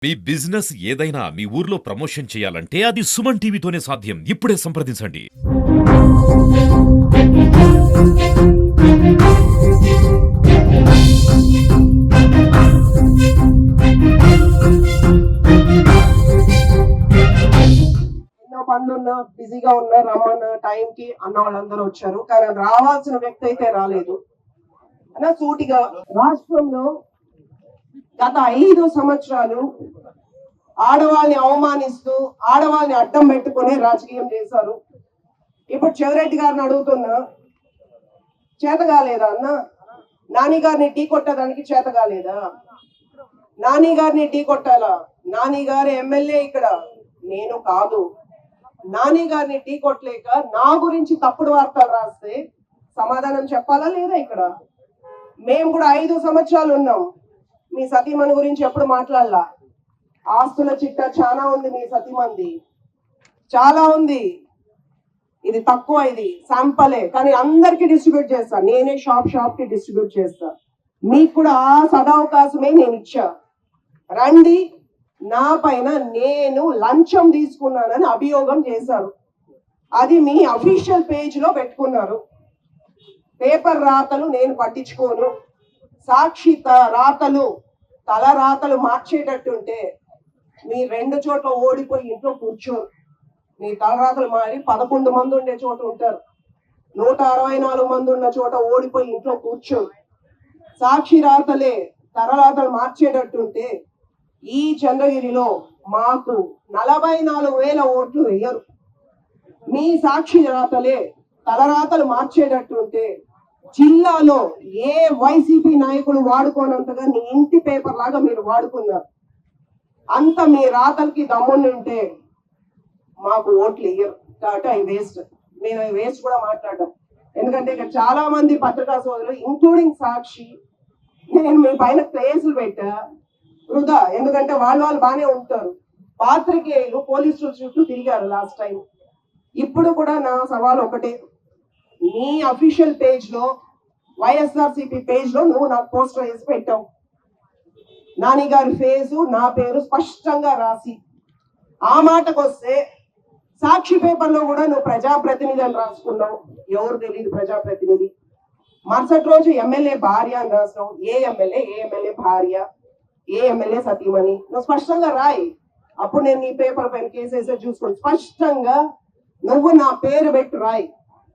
మీ business ఏదైనా మీ ఊర్లో promotion చేయాలంటే అది సుమన్ టీవీతోనే సాధ్యం. ఇప్పుడే సంప్రదించండి. ఎన్నో పనులున్నా బిజీగా ఉన్నా రమ్మన్న టైంకి అన్న వాళ్ళందరూ వచ్చారు. కానీ రావాల్సిన వ్యక్తి అయితే రాలేదు. అన్న సూటిగా రాష్ట్రంలో గత 5 సంవత్సరాలు ఆడవాళ్ళని అవమానిస్తూ ఆడవాళ్ళని అడ్డం పెట్టుకునే రాజకీయం చేశారు. ఇప్పుడు చెవిరెడ్డి గారిని అడుగుతున్నా, చేత కాలేదా అన్న? నాని గారిని ఢీ కొట్టడానికి చేత కాలేదా? నాని గారిని ఢీ కొట్టాలా? నాని గారి ఎమ్మెల్యే ఇక్కడ, నేను కాదు. నాని గారిని ఢీ కొట్టలేక నా గురించి తప్పుడు వార్తలు రాస్తే సమాధానం చెప్పాలా లేదా? ఇక్కడ మేము కూడా 5 సంవత్సరాలు ఉన్నాం. మీ సతీమణి గురించి ఎప్పుడు మాట్లాడలా. ఆస్తుల చిట్టా చాలా ఉంది, మీ సతీమణిది చాలా ఉంది. ఇది తక్కువ, ఇది శాంపలే, కానీ అందరికి డిస్ట్రిబ్యూట్ చేస్తా. నేనే షాప్ కి డిస్ట్రిబ్యూట్ చేస్తా. మీకు కూడా ఆ సదవకాశమే నేను ఇచ్చా. రండి, నా పైన నేను లంచం తీసుకున్నానని అభియోగం చేశారు. అది మీ అఫీషియల్ పేజ్ లో పెట్టుకున్నారు. పేపర్ రాతలు నేను పట్టించుకోను. సాక్షి రాతలు, తల రాతలు మార్చేటట్టుంటే మీ 2 చోట్ల ఓడిపోయి ఇంట్లో కూర్చోరు. మీ తలరాతలు మారి 11 మంది ఉండే చోట ఉంటారు. 164 మంది ఉన్న చోట ఓడిపోయి ఇంట్లో కూర్చోరు. సాక్షి రాతలే తలరాతలు మార్చేటట్టుంటే ఈ చంద్రగిరిలో మాకు 44,000 ఓట్లు వేయరు. మీ సాక్షి రాతలే తలరాతలు మార్చేటట్టుంటే జిల్లాలో ఏ వైసీపీ నాయకులు వాడుకోనంతగా నీ ఇంటి పేపర్ లాగా మీరు వాడుకున్నారు. అంత మీ రాతలకి దమ్ముంటే మాకు ఓట్లు వేయరు. టాటా వేస్ట్. నేను వేస్ట్ కూడా మాట్లాడడం, ఎందుకంటే ఇక్కడ చాలా మంది పత్రికా సోదరులు ఇంక్లూడింగ్ సాక్షి, నేను మీ పైన కేసులు పెట్టా వృధా. ఎందుకంటే వాళ్ళు బాగానే ఉంటారు. పాత్రికేయులు పోలీసుల చుట్టూ తిరిగారు లాస్ట్ టైం. ఇప్పుడు కూడా నా సవాల్ ఒకటే, నీ అఫీషియల్ పేజ్ లో వైఎస్ఆర్సీపీ పేజ్ లో నువ్వు నాకు పోస్టర్ వేసి పెట్టావు. నాని గారి ఫేసు, నా పేరు స్పష్టంగా రాసి. ఆ మాటకు వస్తే సాక్షి పేపర్ లో కూడా నువ్వు ప్రజాప్రతినిధి అని రాసుకున్నావు. ఎవరు తెలియదు ప్రజాప్రతినిధి. మరుసటి రోజు ఎమ్మెల్యే భార్య అని రాసినావు. ఏ ఎమ్మెల్యే భార్య, ఏ ఎమ్మెల్యే సతీమణి, నువ్వు స్పష్టంగా రాయి. అప్పుడు నేను నీ పేపర్ పైన కేసేసే చూసుకోండి. స్పష్టంగా నువ్వు నా పేరు పెట్టి రాయి.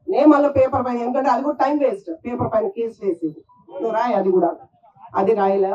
నేను మళ్ళీ పేపర్ పైన, ఎందుకంటే అది కూడా టైం వేస్ట్. పేపర్ పైన కేసు వేసేది నువ్వు రాయి. అది కూడా అది రాయలా.